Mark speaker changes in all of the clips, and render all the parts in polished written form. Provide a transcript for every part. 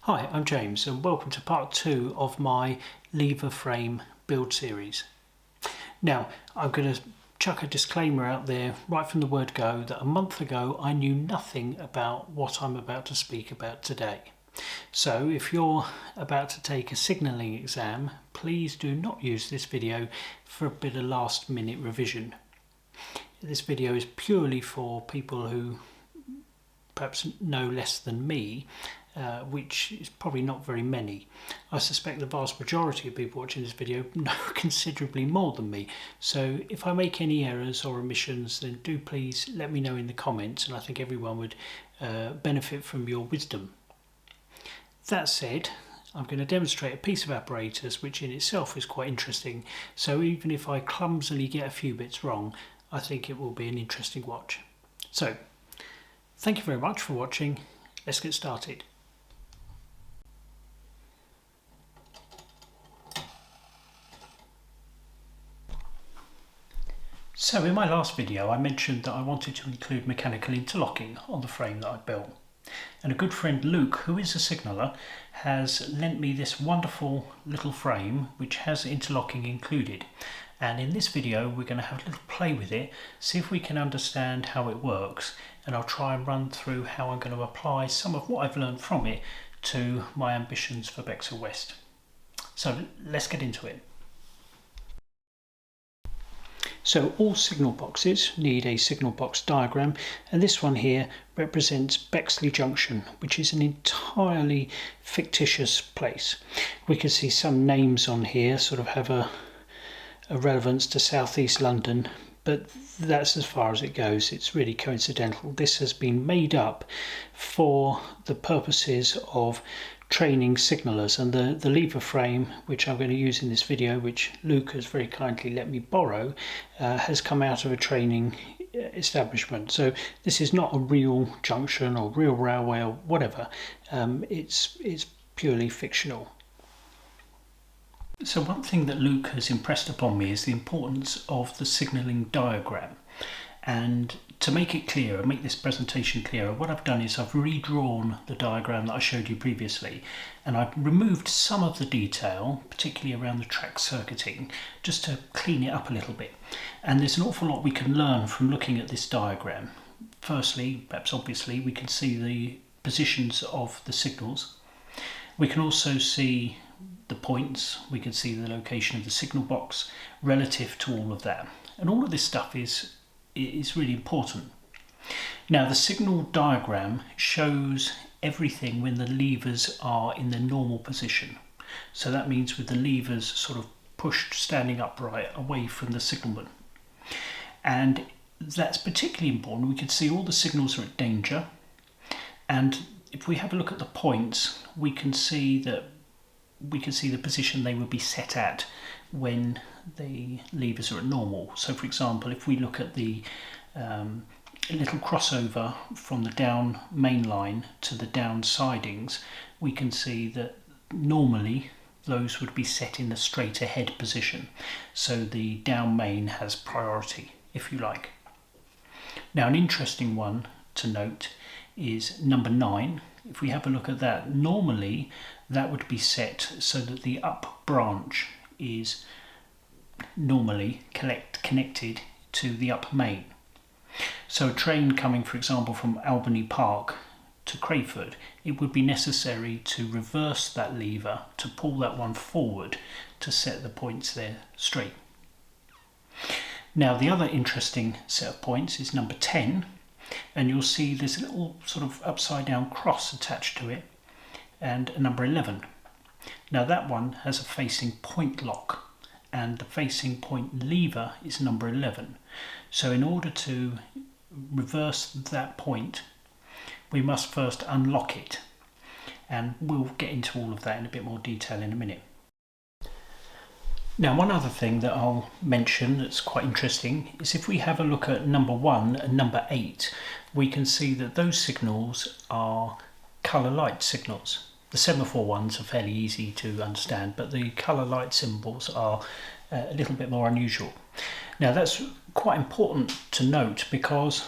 Speaker 1: Hi, I'm James and welcome to part 2 of my lever frame build series. Now, I'm going to chuck a disclaimer out there right from the word go that a month ago I knew nothing about what I'm about to speak about today. So if you're about to take a signalling exam, please do not use this video for a bit of last minute revision. This video is purely for people who perhaps know less than me, which is probably not very many. I suspect the vast majority of people watching this video know considerably more than me. So if I make any errors or omissions, then do please let me know in the comments, and I think everyone would benefit from your wisdom. That said, I'm going to demonstrate a piece of apparatus which in itself is quite interesting. So even if I clumsily get a few bits wrong, I think it will be an interesting watch. So, thank you very much for watching. Let's get started. So in my last video I mentioned that I wanted to include mechanical interlocking on the frame that I built. And a good friend Luke, who is a signaller, has lent me this wonderful little frame which has interlocking included. And in this video we're going to have a little play with it, see if we can understand how it works, and I'll try and run through how I'm going to apply some of what I've learned from it to my ambitions for Bexhill West. So let's get into it. So all signal boxes need a signal box diagram, and this one here represents Bexley Junction, which is an entirely fictitious place. We can see some names on here sort of have a relevance to southeast London, but that's as far as it goes. It's really coincidental. This has been made up for the purposes of training signallers, and the lever frame which I'm going to use in this video, which Luke has very kindly let me borrow, has come out of a training establishment. So this is not a real junction or real railway or whatever. It's purely fictional. So one thing that Luke has impressed upon me is the importance of the signalling diagram. And to make it clearer, make this presentation clearer, what I've done is I've redrawn the diagram that I showed you previously, and I've removed some of the detail, particularly around the track circuiting, just to clean it up a little bit. And there's an awful lot we can learn from looking at this diagram. Firstly, perhaps obviously, we can see the positions of the signals. We can also see the points, we can see the location of the signal box relative to all of that. And all of this stuff is really important. Now the signal diagram shows everything when the levers are in the normal position. So that means with the levers sort of pushed standing upright away from the signalman. And that's particularly important. We can see all the signals are at danger, and if we have a look at the points, we can see the position they would be set at when the levers are at normal. So for example, if we look at the little crossover from the down main line to the down sidings, we can see that normally those would be set in the straight ahead position. So the down main has priority, if you like. Now an interesting one to note is number 9. If we have a look at that, normally that would be set so that the up branch is normally connected to the up main. So a train coming, for example, from Albany Park to Crayford, it would be necessary to reverse that lever to pull that one forward to set the points there straight. Now the other interesting set of points is number 10, and you'll see there's a little sort of upside down cross attached to it, and a number 11. Now that one has a facing point lock, and the facing point lever is number 11. So in order to reverse that point, we must first unlock it, and we'll get into all of that in a bit more detail in a minute. Now one other thing that I'll mention that's quite interesting is if we have a look at number 1 and number 8, we can see that those signals are colour light signals. The semaphore ones are fairly easy to understand, but the colour light symbols are a little bit more unusual. Now that's quite important to note, because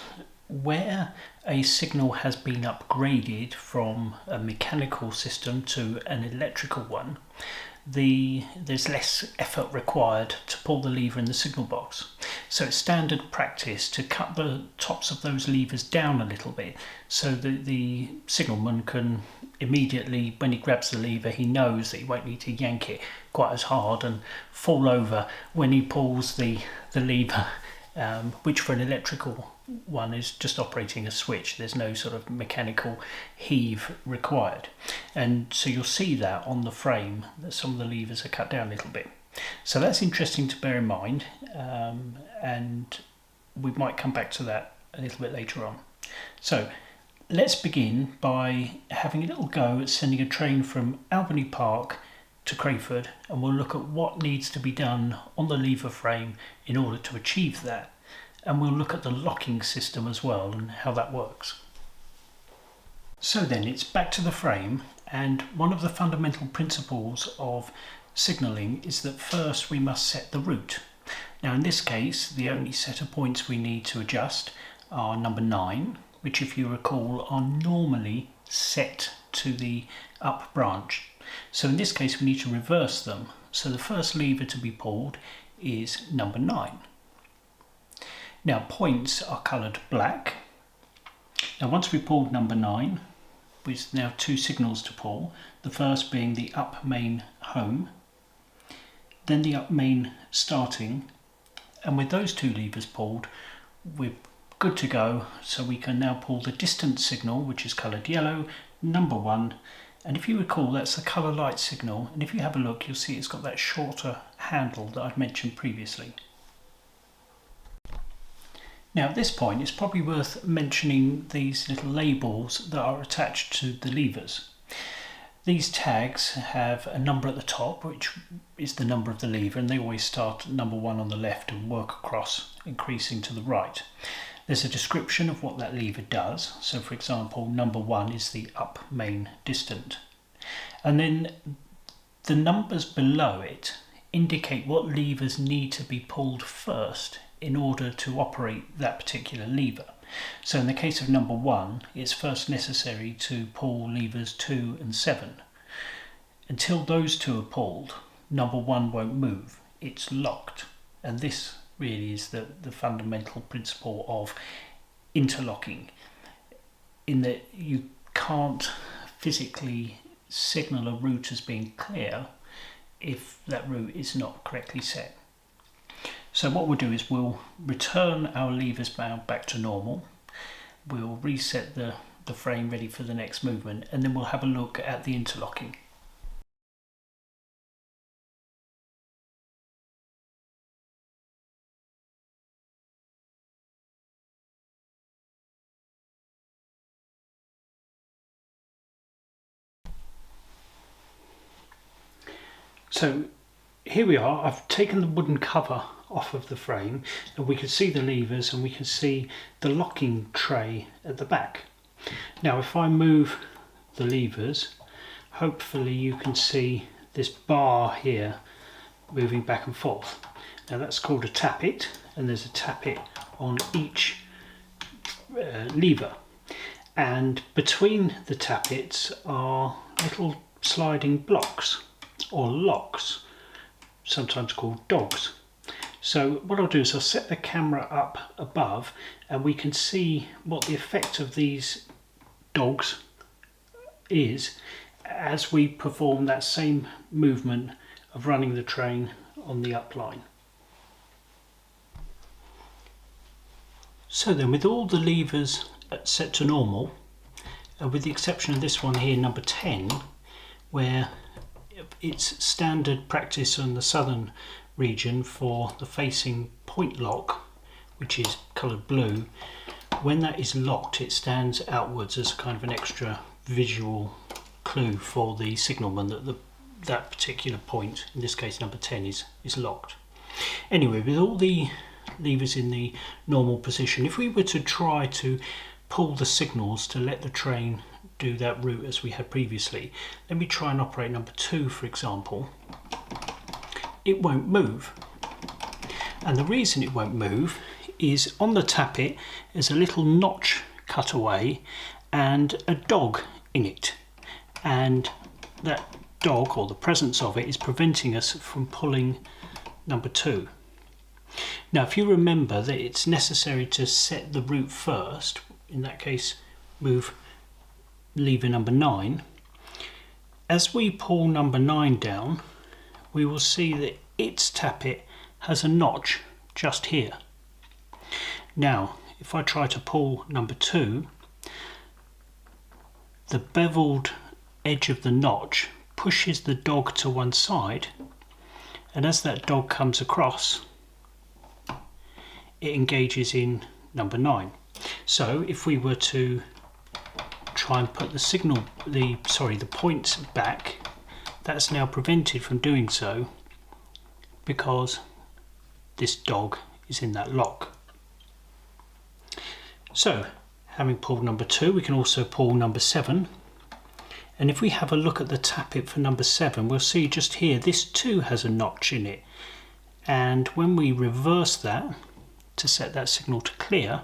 Speaker 1: where a signal has been upgraded from a mechanical system to an electrical one, there's less effort required to pull the lever in the signal box. So it's standard practice to cut the tops of those levers down a little bit so that the signalman can immediately, when he grabs the lever, he knows that he won't need to yank it quite as hard and fall over when he pulls the lever, which for an electrical one is just operating a switch. There's no sort of mechanical heave required, and so you'll see that on the frame that some of the levers are cut down a little bit. So that's interesting to bear in mind, and we might come back to that a little bit later on. So let's begin by having a little go at sending a train from Albany Park to Crayford, and we'll look at what needs to be done on the lever frame in order to achieve that. And we'll look at the locking system as well and how that works. So then it's back to the frame, and one of the fundamental principles of signalling is that first we must set the route. Now in this case the only set of points we need to adjust are number 9, which if you recall are normally set to the up branch. So in this case we need to reverse them. So the first lever to be pulled is number 9. Now points are coloured black. Now once we pulled number 9, with now 2 signals to pull, the first being the up main home, then the up main starting, and with those 2 levers pulled we're good to go. So we can now pull the distance signal, which is coloured yellow, number 1, and if you recall that's the colour light signal, and if you have a look you'll see it's got that shorter handle that I've mentioned previously. Now at this point it's probably worth mentioning these little labels that are attached to the levers. These tags have a number at the top, which is the number of the lever, and they always start at number 1 on the left and work across, increasing to the right. There's a description of what that lever does. So for example, number 1 is the up main distant. And then the numbers below it indicate what levers need to be pulled first in order to operate that particular lever. So in the case of number 1, it's first necessary to pull levers 2 and 7. Until those 2 are pulled, number 1 won't move, it's locked. And this really is the fundamental principle of interlocking, in that you can't physically signal a route as being clear if that route is not correctly set. So what we'll do is we'll return our levers back to normal, we'll reset the frame ready for the next movement, and then we'll have a look at the interlocking. So here we are, I've taken the wooden cover off of the frame and we can see the levers and we can see the locking tray at the back. Now if I move the levers, hopefully you can see this bar here moving back and forth. Now that's called a tappet, and there's a tappet on each lever, and between the tappets are little sliding blocks or locks, sometimes called dogs. So what I'll do is I'll set the camera up above and we can see what the effect of these dogs is as we perform that same movement of running the train on the up line. So then, with all the levers set to normal, with the exception of this one here, number 10, where it's standard practice on the southern region for the facing point lock, which is coloured blue, when that is locked it stands outwards as kind of an extra visual clue for the signalman that that particular point, in this case number 10, is locked. Anyway, with all the levers in the normal position, if we were to try to pull the signals to let the train do that route as we had previously, let me try and operate number 2 for example, it won't move. And the reason it won't move is on the tappet is a little notch cut away and a dog in it, and that dog, or the presence of it, is preventing us from pulling number 2. Now if you remember that it's necessary to set the route first, in that case move lever number 9, as we pull number 9 down we will see that its tappet has a notch just here. Now if I try to pull number 2, the beveled edge of the notch pushes the dog to one side, and as that dog comes across it engages in number 9. So if we were to try and put the points back, that's now prevented from doing so because this dog is in that lock. So having pulled number 2, we can also pull number 7, and if we have a look at the tappet for number 7, we'll see just here this too has a notch in it, and when we reverse that to set that signal to clear,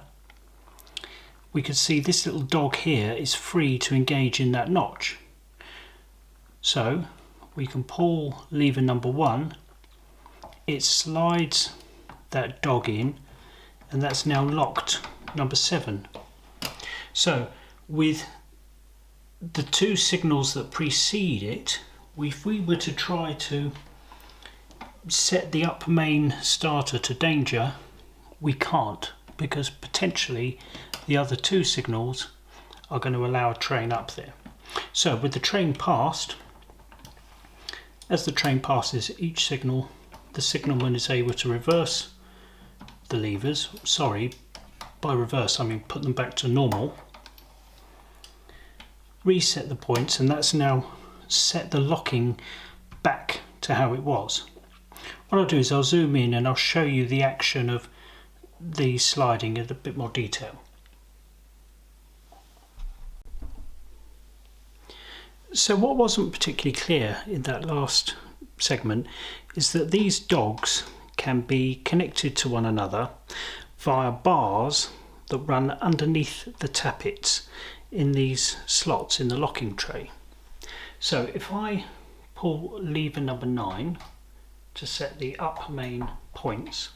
Speaker 1: we can see this little dog here is free to engage in that notch. So we can pull lever number 1, it slides that dog in, and that's now locked number 7. So with the 2 signals that precede it, if we were to try to set the up main starter to danger, we can't, because potentially the other 2 signals are going to allow a train up there. So with the train passed, as the train passes each signal, the signalman is able to reverse the levers. Sorry, by reverse I mean put them back to normal, reset the points, and that's now set the locking back to how it was. What I'll do is I'll zoom in and I'll show you the action of the sliding in a bit more detail. So what wasn't particularly clear in that last segment is that these dogs can be connected to one another via bars that run underneath the tappets in these slots in the locking tray. So if I pull lever number 9 to set the up main points,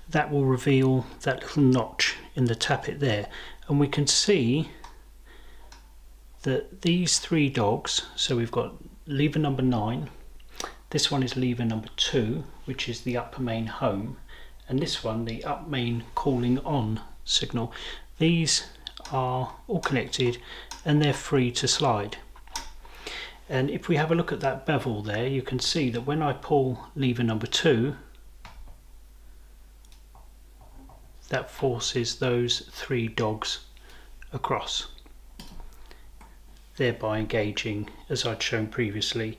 Speaker 1: that will reveal that little notch in the tappet there, and we can see that these 3 dogs, so we've got lever number 9, this one is lever number 2, which is the upper main home, and this one the up main calling on signal. These are all connected and they're free to slide. And if we have a look at that bevel there, you can see that when I pull lever number 2, that forces those 3 dogs across, thereby engaging, as I'd shown previously,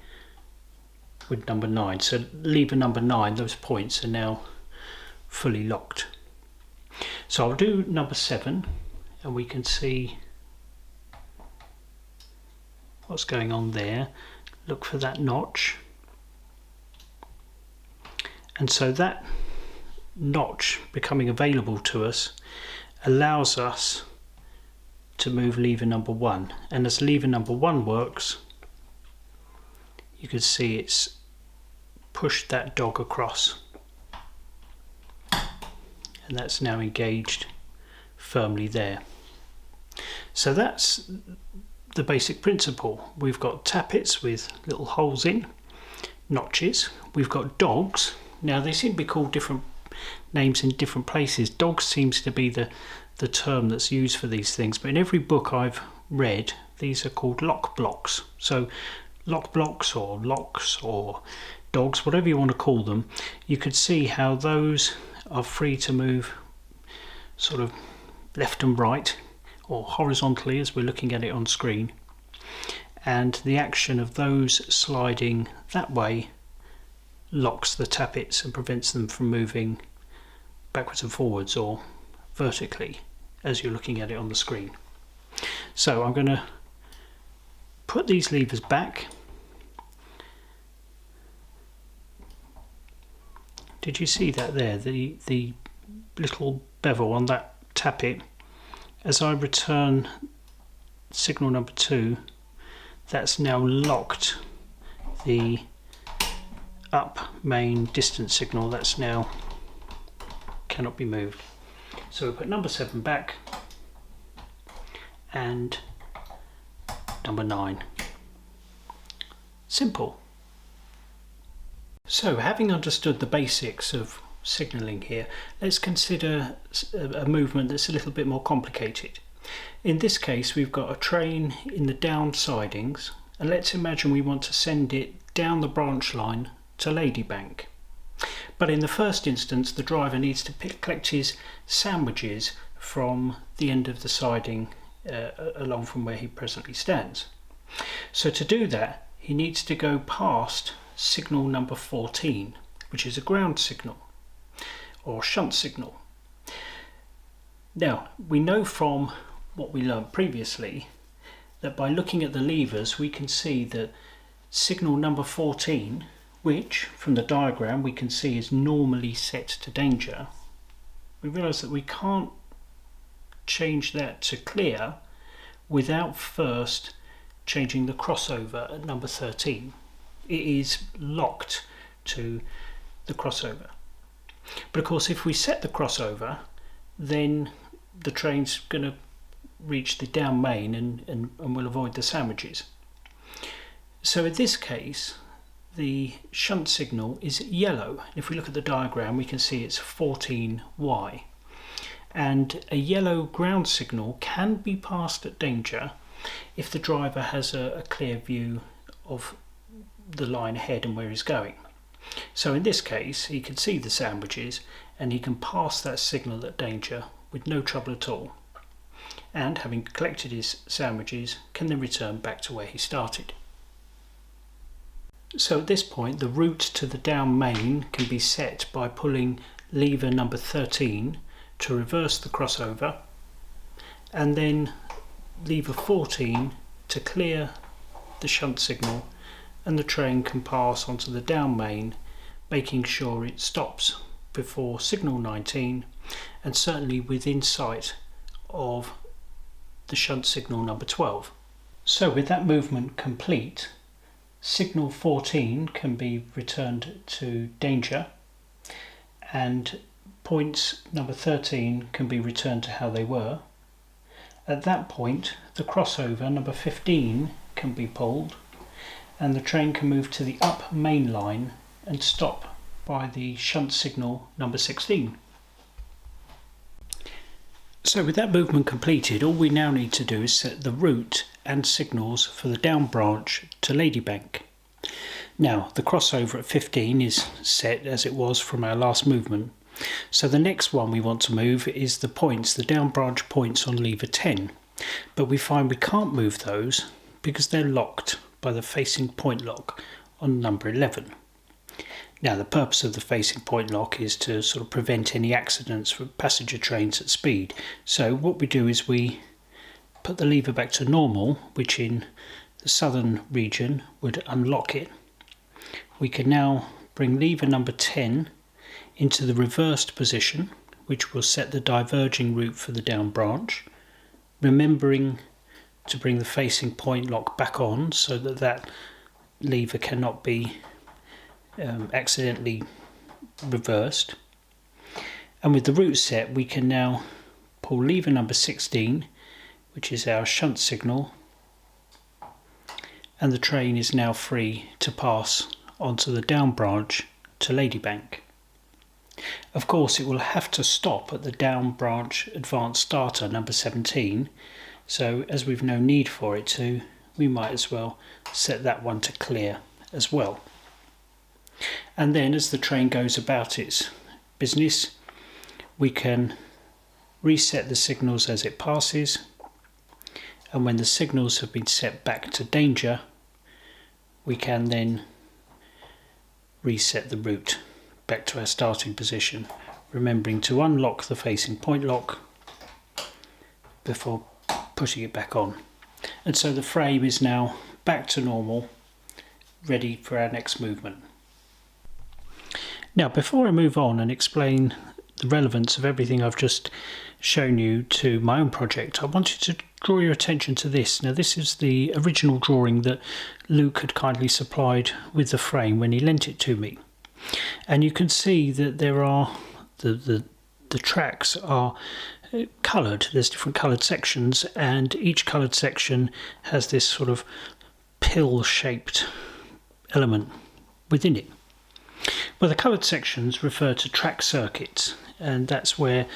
Speaker 1: with number 9. So lever number 9, those points are now fully locked. So I'll do number 7 and we can see what's going on there. Look for that notch, and so that notch becoming available to us allows us to move lever number 1, and as lever number 1 works, you can see it's pushed that dog across, and that's now engaged firmly there. So that's the basic principle. We've got tappets with little holes in, notches. We've got dogs. Now they seem to be called different names in different places. Dogs seems to be the term that's used for these things, but in every book I've read these are called lock blocks. So lock blocks or locks or dogs, whatever you want to call them, you could see how those are free to move sort of left and right or horizontally as we're looking at it on screen, and the action of those sliding that way locks the tappets and prevents them from moving backwards and forwards or vertically as you're looking at it on the screen. So I'm going to put these levers back. Did you see that there? The little bevel on that tappet, as I return signal number 2, that's now locked the up main distance signal. That's now cannot be moved. So we put number 7 back and number 9. Simple. So having understood the basics of signalling here, let's consider a movement that's a little bit more complicated. In this case, we've got a train in the down sidings, and let's imagine we want to send it down the branch line to Ladybank. But in the first instance, the driver needs to collect his sandwiches from the end of the siding along from where he presently stands. So to do that, he needs to go past signal number 14, which is a ground signal or shunt signal. Now, we know from what we learned previously that by looking at the levers we can see that signal number 14, which from the diagram we can see is normally set to danger, we realise that we can't change that to clear without first changing the crossover at number 13. It is locked to the crossover. But of course, if we set the crossover, then the train's going to reach the down main and will avoid the sandwiches. So in this case, the shunt signal is yellow. If we look at the diagram, we can see it's 14Y. And a yellow ground signal can be passed at danger if the driver has a clear view of the line ahead and where he's going. So in this case, he can see the sandwiches and he can pass that signal at danger with no trouble at all. And having collected his sandwiches, can then return back to where he started. So at this point, the route to the down main can be set by pulling lever number 13 to reverse the crossover, and then lever 14 to clear the shunt signal, and the train can pass onto the down main, making sure it stops before signal 19 and certainly within sight of the shunt signal number 12. So with that movement complete, signal 14 can be returned to danger and points number 13 can be returned to how they were. At that point, the crossover number 15 can be pulled and the train can move to the up main line and stop by the shunt signal number 16. So with that movement completed, all we now need to do is set the route and signals for the down branch to Ladybank. Now the crossover at 15 is set as it was from our last movement. So the next one we want to move is the points, the down branch points on lever 10. But we find we can't move those because they're locked by the facing point lock on number 11. Now the purpose of the facing point lock is to sort of prevent any accidents for passenger trains at speed. So what we do is we put the lever back to normal, which in the southern region would unlock it. We can now bring lever number 10 into the reversed position, which will set the diverging route for the down branch, remembering to bring the facing point lock back on so that that lever cannot be accidentally reversed. And with the route set, we can now pull lever number 16, which is our shunt signal, and the train is now free to pass onto the down branch to Ladybank. Of course, it will have to stop at the down branch advanced starter number 17, so as we've no need for it to, we might as well set that one to clear as well. And then as the train goes about its business, we can reset the signals as it passes, and when the signals have been set back to danger, we can then reset the route back to our starting position, remembering to unlock the facing point lock before putting it back on. And so the frame is now back to normal, ready for our next movement. Now, before I move on and explain the relevance of everything I've just shown you to my own project, I wanted to draw your attention to this. Now, this is the original drawing that Luke had kindly supplied with the frame when he lent it to me. And you can see that there are the tracks are coloured. There's different coloured sections, and each coloured section has this sort of pill-shaped element within it. Well, the coloured sections refer to track circuits, and that's where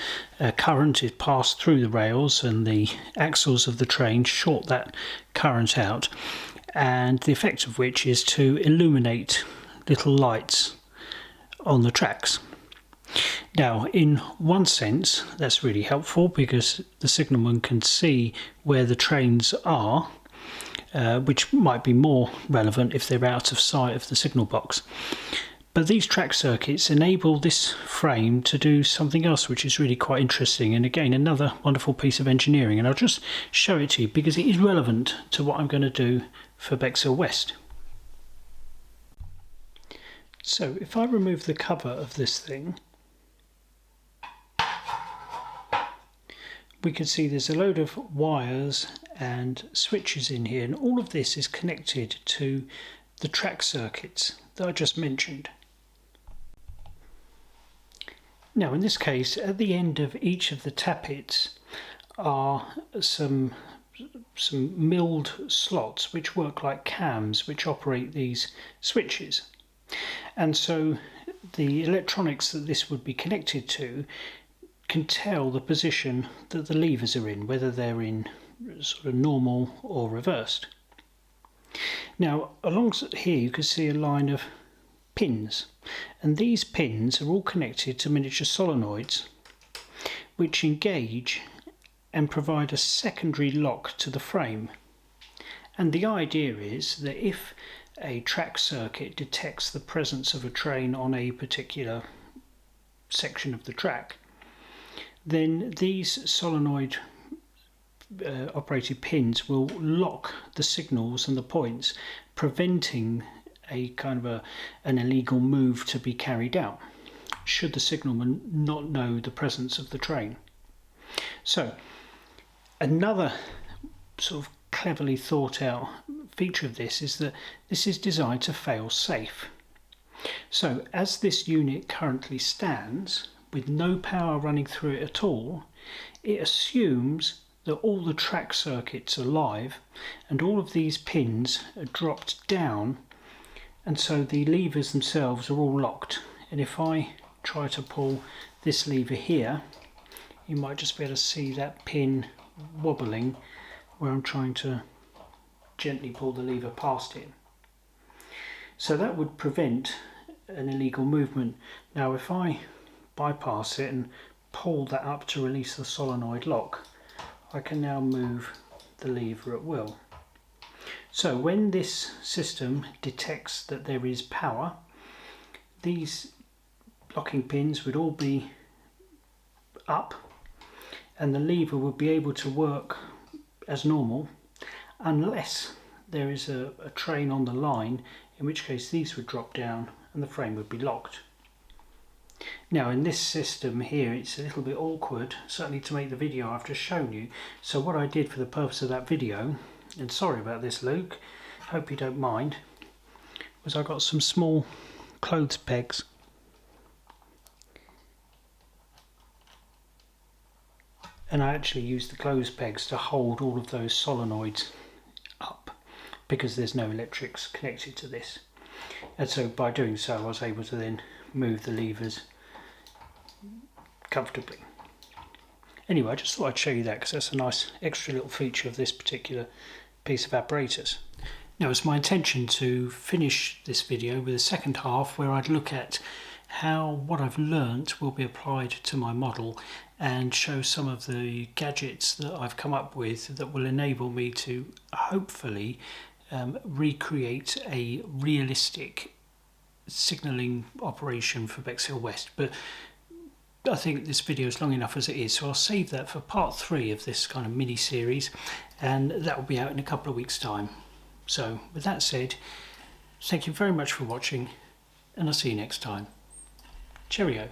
Speaker 1: current is passed through the rails, and the axles of the train short that current out, and the effect of which is to illuminate little lights on the tracks. Now, in one sense, that's really helpful because the signalman can see where the trains are, which might be more relevant if they're out of sight of the signal box. But these track circuits enable this frame to do something else which is really quite interesting, and again another wonderful piece of engineering, and I'll just show it to you because it is relevant to what I'm going to do for Bexhill West. So if I remove the cover of this thing, we can see there's a load of wires and switches in here, and all of this is connected to the track circuits that I just mentioned. Now, in this case, at the end of each of the tappets are some milled slots which work like cams which operate these switches. And so the electronics that this would be connected to can tell the position that the levers are in, whether they're in sort of normal or reversed. Now, along here you can see a line of pins, and these pins are all connected to miniature solenoids which engage and provide a secondary lock to the frame. And the idea is that if a track circuit detects the presence of a train on a particular section of the track, then these solenoid operated pins will lock the signals and the points, preventing a kind of an illegal move to be carried out should the signalman not know the presence of the train. So another sort of cleverly thought out feature of this is that this is designed to fail safe. So as this unit currently stands, with no power running through it at all, it assumes that all the track circuits are live and all of these pins are dropped down, and so the levers themselves are all locked. And if I try to pull this lever here, you might just be able to see that pin wobbling where I'm trying to gently pull the lever past it. So that would prevent an illegal movement. Now if I bypass it and pull that up to release the solenoid lock, I can now move the lever at will. So when this system detects that there is power, these locking pins would all be up and the lever would be able to work as normal unless there is a train on the line, in which case these would drop down and the frame would be locked. Now in this system here it's a little bit awkward, certainly to make the video I've just shown you, so what I did for the purpose of that video, and sorry about this Luke, hope you don't mind, was I got some small clothes pegs and I actually used the clothes pegs to hold all of those solenoids up because there's no electrics connected to this, and so by doing so I was able to then move the levers comfortably. Anyway, I just thought I'd show you that because that's a nice extra little feature of this particular piece of apparatus. Now it's my intention to finish this video with a second half where I'd look at how what I've learnt will be applied to my model and show some of the gadgets that I've come up with that will enable me to hopefully recreate a realistic signalling operation for Bexhill West. But I think this video is long enough as it is, so I'll save that for part 3 of this kind of mini series, and that will be out in a couple of weeks' time. So with that said, thank you very much for watching, and I'll see you next time. Cheerio.